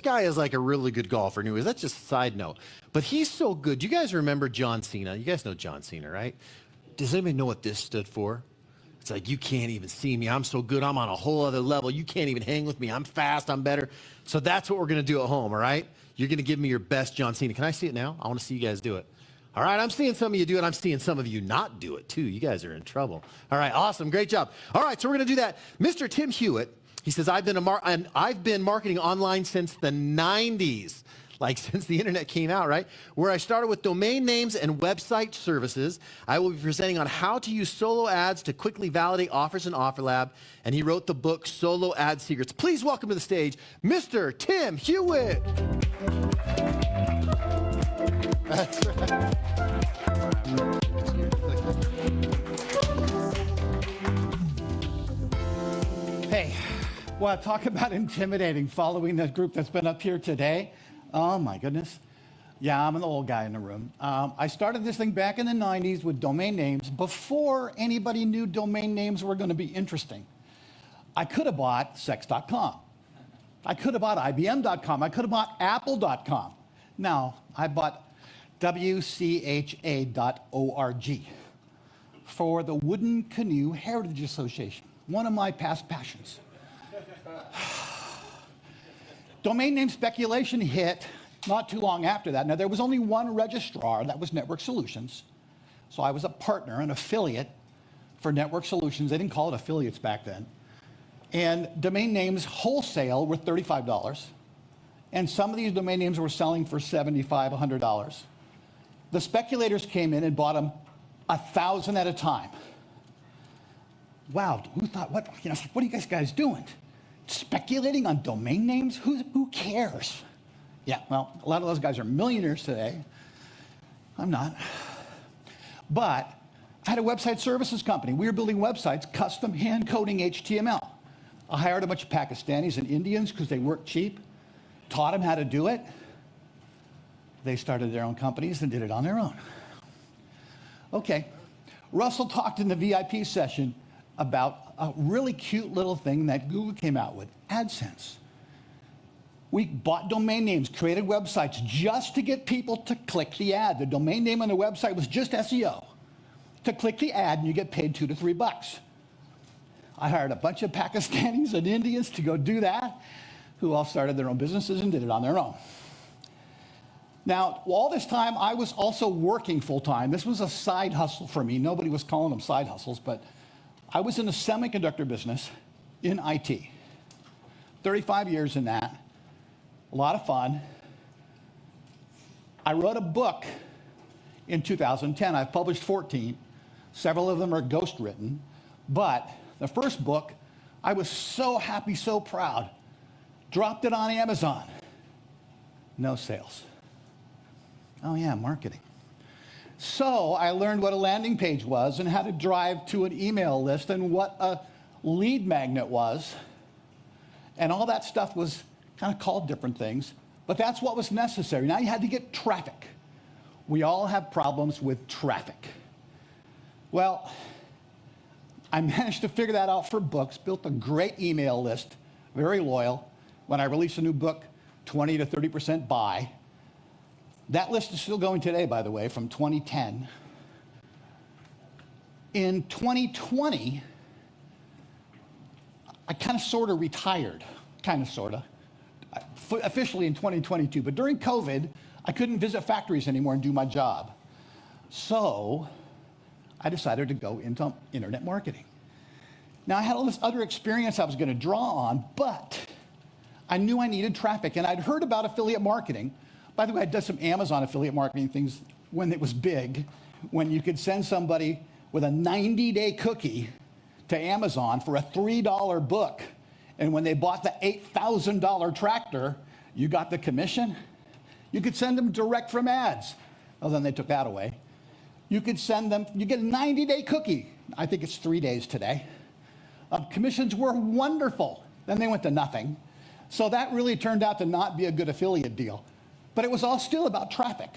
guy is like a really good golfer. Anyways, that's just a side note. But he's so good. Do you guys remember John Cena? You guys know John Cena, right? Does anybody know what this stood for? It's like, you can't even see me. I'm so good. I'm on a whole other level. You can't even hang with me. I'm fast. I'm better. So that's what we're going to do at home, all right? You're going to give me your best John Cena. Can I see it now? I want to see you guys do it. All right, I'm seeing some of you do it. I'm seeing some of you not do it, too. You guys are in trouble. All right, awesome. Great job. All right, so we're going to do that. Mr. Tim Hewitt, he says, I've been marketing online since the 90s, like since the internet came out, right? Where I started with domain names and website services. I will be presenting on how to use solo ads to quickly validate offers in OfferLab. And he wrote the book, Solo Ad Secrets. Please welcome to the stage, Mr. Tim Hewitt. That's right. Hey, well, talk about intimidating following the group that's been up here today. Oh, my goodness. Yeah, I'm an old guy in the room. I started this thing back in the 90s with domain names before anybody knew domain names were going to be interesting. I could have bought sex.com. I could have bought IBM.com. I could have bought Apple.com. Now, I bought WCHA.org for the Wooden Canoe Heritage Association, one of my past passions. Domain name speculation hit not too long after that. Now, there was only one registrar, that was Network Solutions. So I was a partner, an affiliate for Network Solutions. They didn't call it affiliates back then. And domain names wholesale were $35. And some of these domain names were selling for $75, $100. The speculators came in and bought them 1,000 at a time. Wow, who thought, what are you guys doing? Speculating on domain names? Who cares? Yeah, well, a lot of those guys are millionaires today. I'm not. But I had a website services company. We were building websites, custom hand coding HTML. I hired a bunch of Pakistanis and Indians because they worked cheap, taught them how to do it. They started their own companies and did it on their own. Okay, Russell talked in the VIP session about a really cute little thing that Google came out with, AdSense. We bought domain names, created websites just to get people to click the ad. The domain name on the website was just SEO. To click the ad, and you get paid $2 to $3. I hired a bunch of Pakistanis and Indians to go do that, who all started their own businesses and did it on their own. Now, all this time, I was also working full-time. This was a side hustle for me. Nobody was calling them side hustles, but I was in the semiconductor business in IT. 35 years in that. A lot of fun. I wrote a book in 2010. I've published 14. Several of them are ghost-written. But the first book, I was so happy, so proud. Dropped it on Amazon. No sales. Oh yeah, marketing. So I learned what a landing page was and how to drive to an email list and what a lead magnet was. And all that stuff was kind of called different things, but that's what was necessary. Now you had to get traffic. We all have problems with traffic. Well, I managed to figure that out for books, built a great email list, very loyal. When I release a new book, 20 to 30% buy. That list is still going today, by the way, from 2010. In 2020, I kind of sort of retired, officially in 2022. But during COVID, I couldn't visit factories anymore and do my job. So I decided to go into internet marketing. Now, I had all this other experience I was going to draw on, but I knew I needed traffic, and I'd heard about affiliate marketing. By the way, I did some Amazon affiliate marketing things when it was big, when you could send somebody with a 90-day cookie to Amazon for a $3 book. And when they bought the $8,000 tractor, you got the commission. You could send them direct from ads. Oh, then they took that away. You could send them, you get a 90-day cookie. I think it's 3 days today. Commissions were wonderful. Then they went to nothing. So that really turned out to not be a good affiliate deal. But it was all still about traffic.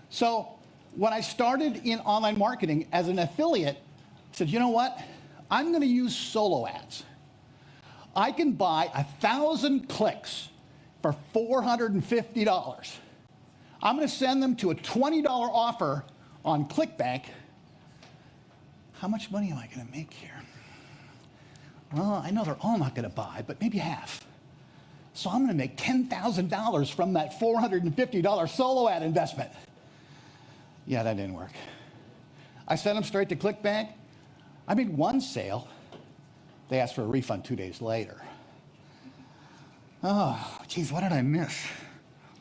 So when I started in online marketing as an affiliate, I said, you know what? I'm going to use solo ads. I can buy 1,000 clicks for $450. I'm going to send them to a $20 offer on ClickBank. How much money am I going to make here? Well, I know they're all not going to buy, but maybe half. So I'm going to make $10,000 from that $450 solo ad investment. Yeah, that didn't work. I sent them straight to ClickBank. I made one sale. They asked for a refund 2 days later. Oh, geez, what did I miss?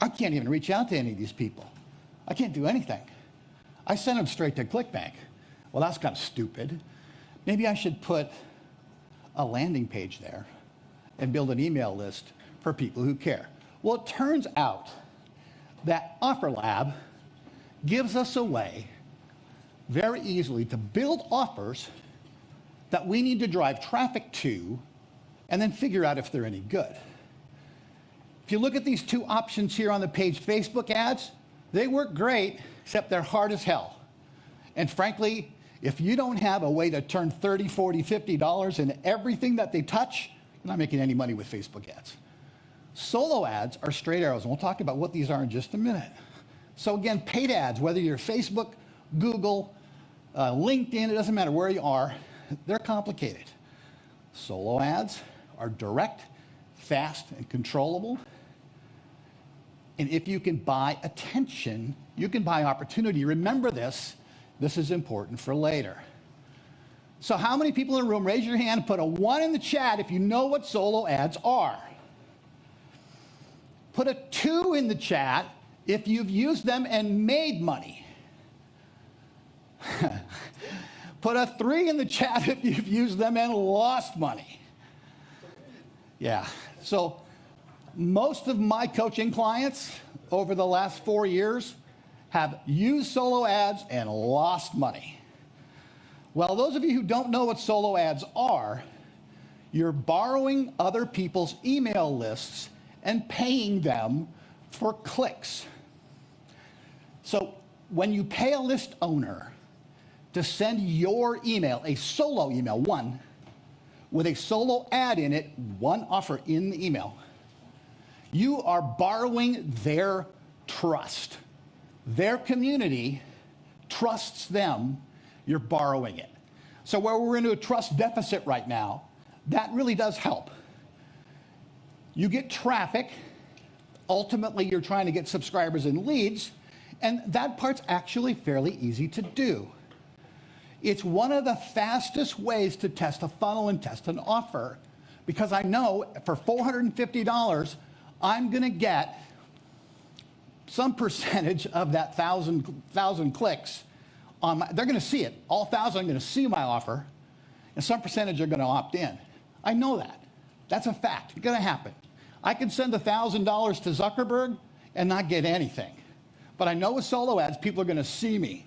I can't even reach out to any of these people. I can't do anything. I sent them straight to ClickBank. Well, that's kind of stupid. Maybe I should put a landing page there and build an email list for people who care. Well, it turns out that OfferLab gives us a way very easily to build offers that we need to drive traffic to and then figure out if they're any good. If you look at these two options here on the page, Facebook ads, they work great, except they're hard as hell. And frankly, if you don't have a way to turn $30, $40, $50 in everything that they touch, you're not making any money with Facebook ads. Solo ads are straight arrows, and we'll talk about what these are in just a minute. So again, paid ads, whether you're Facebook, Google, LinkedIn, it doesn't matter where you are, they're complicated. Solo ads are direct, fast, and controllable. And if you can buy attention, you can buy opportunity. Remember this. This is important for later. So how many people in the room, raise your hand, put a 1 in the chat if you know what solo ads are. Put a 2 in the chat if you've used them and made money. Put a 3 in the chat if you've used them and lost money. Yeah, so most of my coaching clients over the last 4 years have used solo ads and lost money. Well, those of you who don't know what solo ads are, you're borrowing other people's email lists and paying them for clicks. So when you pay a list owner to send your email, a solo email, one, with a solo ad in it, one offer in the email, you are borrowing their trust. Their community trusts them, you're borrowing it. So where we're into a trust deficit right now, that really does help. You get traffic, ultimately you're trying to get subscribers and leads, and that part's actually fairly easy to do. It's one of the fastest ways to test a funnel and test an offer, because I know for $450, I'm going to get some percentage of that thousand clicks. They're going to see it. All 1,000 are going to see my offer, and some percentage are going to opt in. I know that. That's a fact. It's going to happen. I can send $1,000 to Zuckerberg and not get anything. But I know with solo ads, people are going to see me.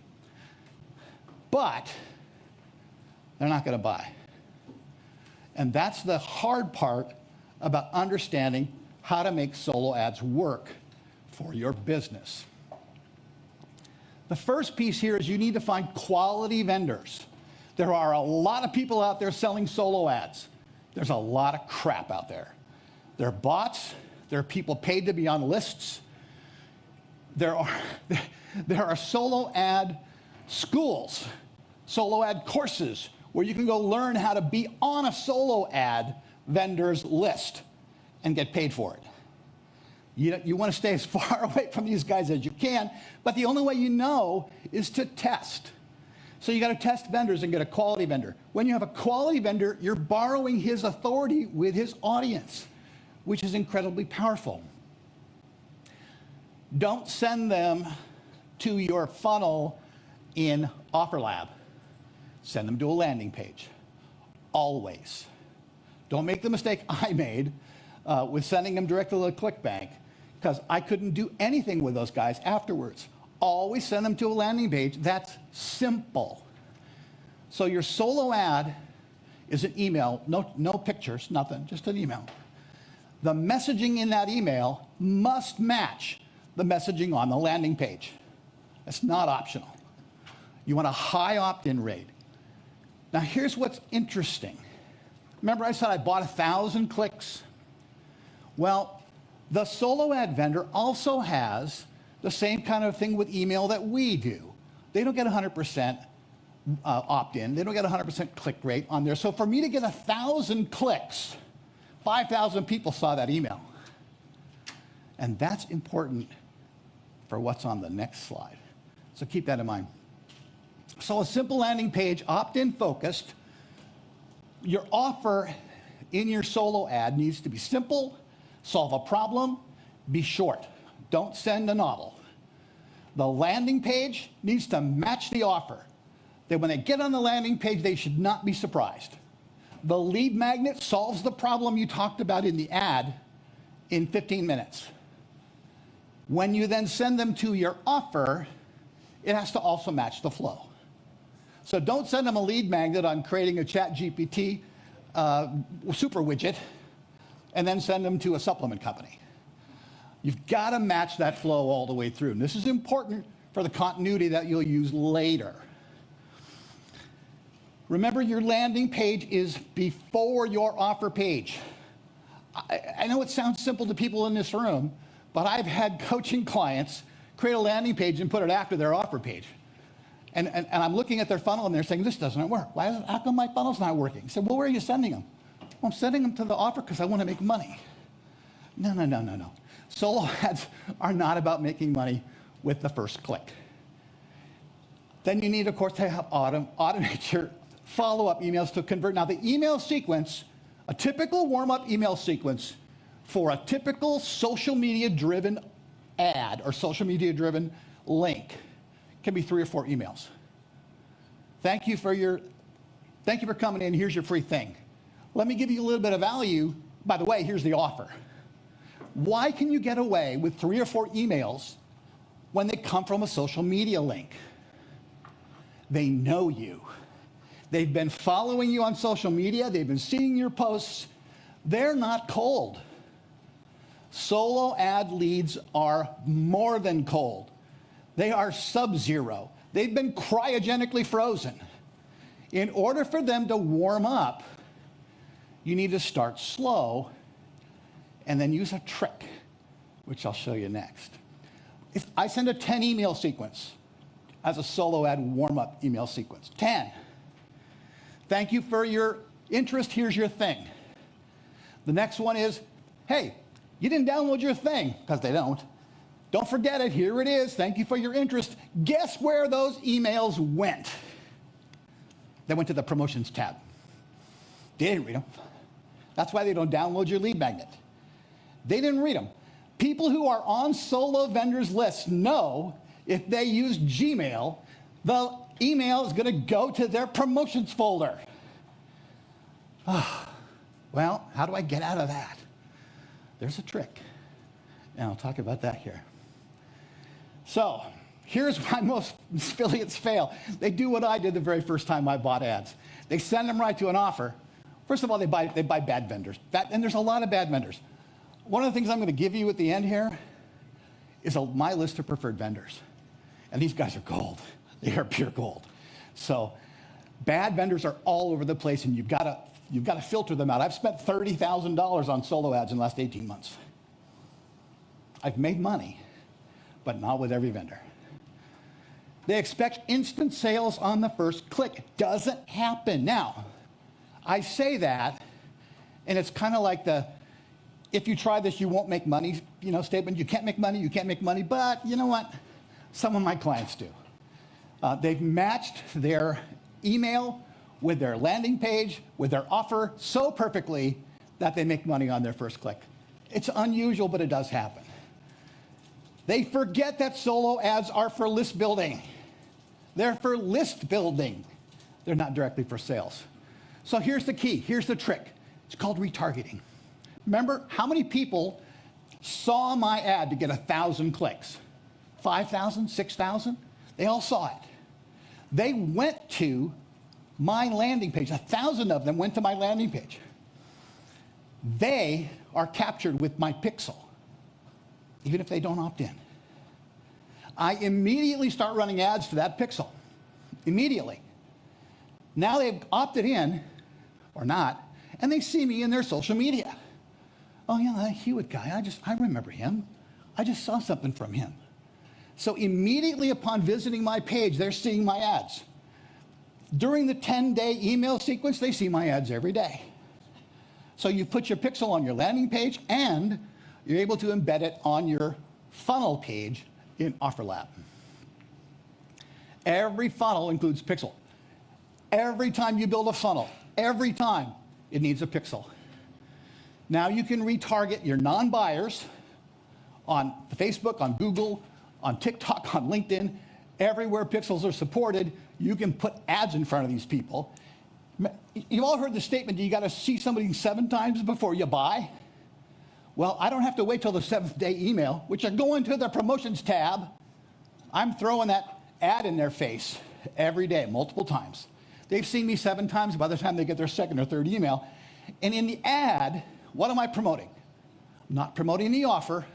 But they're not going to buy. And that's the hard part about understanding how to make solo ads work for your business. The first piece here is you need to find quality vendors. There are a lot of people out there selling solo ads. There's a lot of crap out there. There are bots. There are people paid to be on lists. There are solo ad schools, solo ad courses, where you can go learn how to be on a solo ad vendor's list and get paid for it. You want to stay as far away from these guys as you can, but the only way you know is to test. So you got to test vendors and get a quality vendor. When you have a quality vendor, you're borrowing his authority with his audience, which is incredibly powerful. Don't send them to your funnel in OfferLab. Send them to a landing page, always. Don't make the mistake I made with sending them directly to ClickBank, because I couldn't do anything with those guys afterwards. Always send them to a landing page. That's simple. So your solo ad is an email, no pictures, nothing, just an email. The messaging in that email must match the messaging on the landing page. That's not optional. You want a high opt-in rate. Now here's what's interesting. Remember I said I bought 1,000 clicks? Well, The solo ad vendor also has the same kind of thing with email that we do. They don't get 100% opt-in. They don't get 100% click rate on there. So for me to get 1,000 clicks, 5,000 people saw that email. And that's important for what's on the next slide. So keep that in mind. So a simple landing page, opt-in focused. Your offer in your solo ad needs to be simple, solve a problem, be short. Don't send a novel. The landing page needs to match the offer. That when they get on the landing page, they should not be surprised. The lead magnet solves the problem you talked about in the ad in 15 minutes. When you then send them to your offer, it has to also match the flow. So don't send them a lead magnet on creating a ChatGPT super widget and then send them to a supplement company. You've got to match that flow all the way through. And this is important for the continuity that you'll use later. Remember, your landing page is before your offer page. I know it sounds simple to people in this room, but I've had coaching clients create a landing page and put it after their offer page. And I'm looking at their funnel and they're saying, this doesn't work. How come my funnel's not working? I said, well, where are you sending them? Well, I'm sending them to the offer because I want to make money. No. Solo ads are not about making money with the first click. Then you need, of course, to have automate your follow-up emails to convert. Now, the email sequence, a typical warm-up email sequence for a typical social media-driven ad or social media-driven link can be 3 or 4 emails. Thank you for coming in. Here's your free thing. Let me give you a little bit of value. By the way, here's the offer. Why can you get away with 3 or 4 emails when they come from a social media link? They know you. They've been following you on social media. They've been seeing your posts. They're not cold. Solo ad leads are more than cold. They are sub-zero. They've been cryogenically frozen. In order for them to warm up, you need to start slow and then use a trick, which I'll show you next. If I send a 10 email sequence as a solo ad warm-up email sequence, 10. Thank you for your interest. Here's your thing. The next one is, hey, you didn't download your thing, because they don't. Don't forget it. Here it is. Thank you for your interest. Guess where those emails went? They went to the promotions tab. They didn't read them. That's why they don't download your lead magnet. They didn't read them. People who are on solo vendors lists know if they use Gmail, the email is going to go to their promotions folder. Well, how do I get out of that? There's a trick, and I'll talk about that here. So here's why most affiliates fail. They do what I did the very first time I bought ads. They send them right to an offer. First of all, they buy bad vendors. And there's a lot of bad vendors. One of the things I'm going to give you at the end here is my list of preferred vendors. And these guys are gold. They are pure gold. So bad vendors are all over the place, and you've got to filter them out. I've spent $30,000 on solo ads in the last 18 months. I've made money, but not with every vendor. They expect instant sales on the first click. Doesn't happen. Now, I say that, and it's kind of like the, if you try this, you won't make money, statement. You can't make money, but you know what? Some of my clients do. They've matched their email with their landing page, with their offer so perfectly that they make money on their first click. It's unusual, but it does happen. They forget that solo ads are for list building. They're for list building. They're not directly for sales. So here's the key. Here's the trick. It's called retargeting. Remember, how many people saw my ad to get 1,000 clicks? 5,000, 6,000? They all saw it. They went to my landing page. 1,000 of them went to my landing page. They are captured with my pixel, even if they don't opt in. I immediately start running ads to that pixel. Immediately. Now they've opted in, or not, and they see me in their social media. Oh yeah, that Hewitt guy, I remember him. I just saw something from him. So immediately upon visiting my page, they're seeing my ads. During the 10-day email sequence, they see my ads every day. So you put your pixel on your landing page and you're able to embed it on your funnel page in OfferLab. Every funnel includes pixel. Every time you build a funnel, every time it needs a pixel. Now you can retarget your non-buyers on Facebook, on Google, on TikTok, on LinkedIn. Everywhere pixels are supported, you can put ads in front of these people. You've all heard the statement, you got to see somebody 7 times before you buy. Well, I don't have to wait till the 7th day email, which are going to the promotions tab. I'm throwing that ad in their face every day, multiple times. They've seen me 7 times by the time they get their 2nd or 3rd email. And in the ad, what am I promoting? I'm not promoting the offer.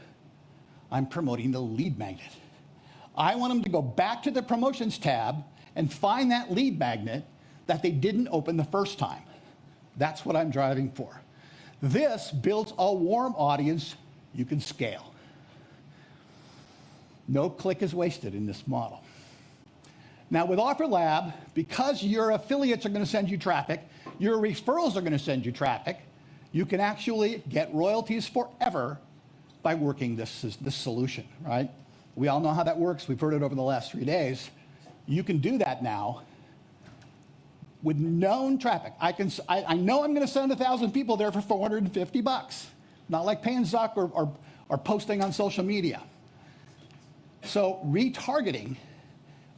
I'm promoting the lead magnet. I want them to go back to the promotions tab and find that lead magnet that they didn't open the first time. That's what I'm driving for. This builds a warm audience you can scale. No click is wasted in this model. Now with OfferLab, because your affiliates are going to send you traffic, your referrals are going to send you traffic, you can actually get royalties forever by working this solution, right? We all know how that works. We've heard it over the last 3 days. You can do that now with known traffic. I know I'm going to send 1,000 people there for $450. Not like paying Zuck or posting on social media. So retargeting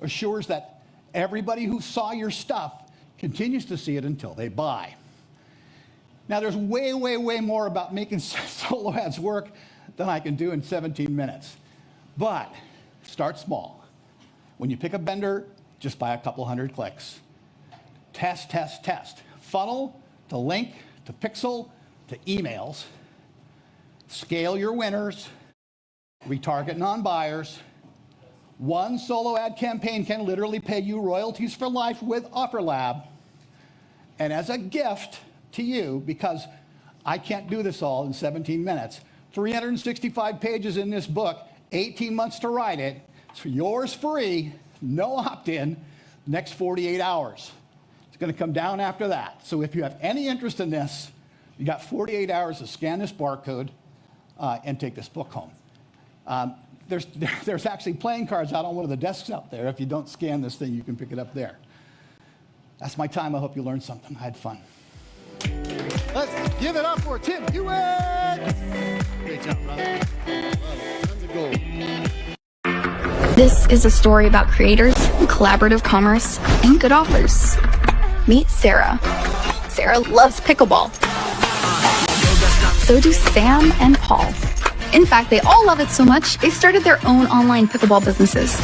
assures that everybody who saw your stuff continues to see it until they buy. Now, there's way, way, way more about making solo ads work than I can do in 17 minutes. But start small. When you pick a vendor, just buy a couple hundred clicks. Test, test, test. Funnel to link to pixel to emails. Scale your winners. Retarget non-buyers. One solo ad campaign can literally pay you royalties for life with OfferLab. And as a gift to you, because I can't do this all in 17 minutes, 365 pages in this book, 18 months to write it. It's yours free, no opt-in, next 48 hours. It's going to come down after that. So if you have any interest in this, you got 48 hours to scan this barcode and take this book home. There's actually playing cards out on one of the desks out there. If you don't scan this thing, you can pick it up there. That's my time. I hope you learned something. I had fun. Let's give it up for Tim Hewitt. Great job, brother. Tons of gold. This is a story about creators, collaborative commerce, and good offers. Meet Sarah. Sarah loves pickleball. So do Sam and Paul. In fact, they all love it so much, they started their own online pickleball businesses.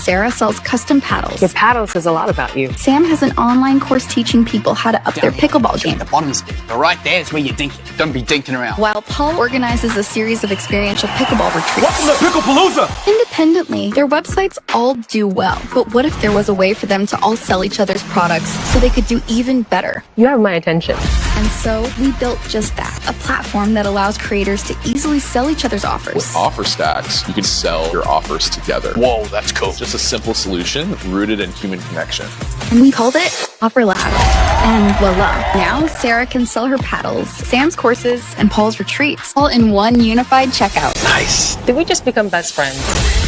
Sarah sells custom paddles. Your paddle says a lot about you. Sam has an online course teaching people how to up their pickleball game. The bottom is right there is where you dink it. Don't be dinking around. While Paul organizes a series of experiential pickleball retreats. Welcome to Picklepalooza! Independently, their websites all do well. But what if there was a way for them to all sell each other's products so they could do even better? You have my attention. And so we built just that, a platform that allows creators to easily sell each other's offers. With offer stacks, you can sell your offers together. Whoa, that's cool. Just a simple solution rooted in human connection. And we called it OfferLab. And voila, now Sarah can sell her paddles, Sam's courses, and Paul's retreats, all in one unified checkout. Nice. Did we just become best friends?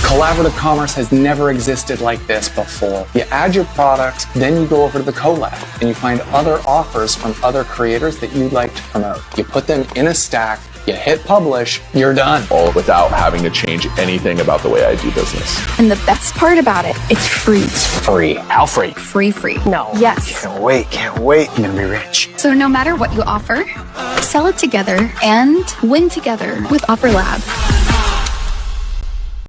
Collaborative commerce has never existed like this before. You add your products, then you go over to the collab, and you find other offers from other creators that you'd like to promote. You put them in a stack, you hit publish, you're done. All without having to change anything about the way I do business. And the best part about it, it's free. Free. How free? Free. No. Yes. Can't wait. I'm gonna be rich. So no matter what you offer, sell it together and win together with OfferLab.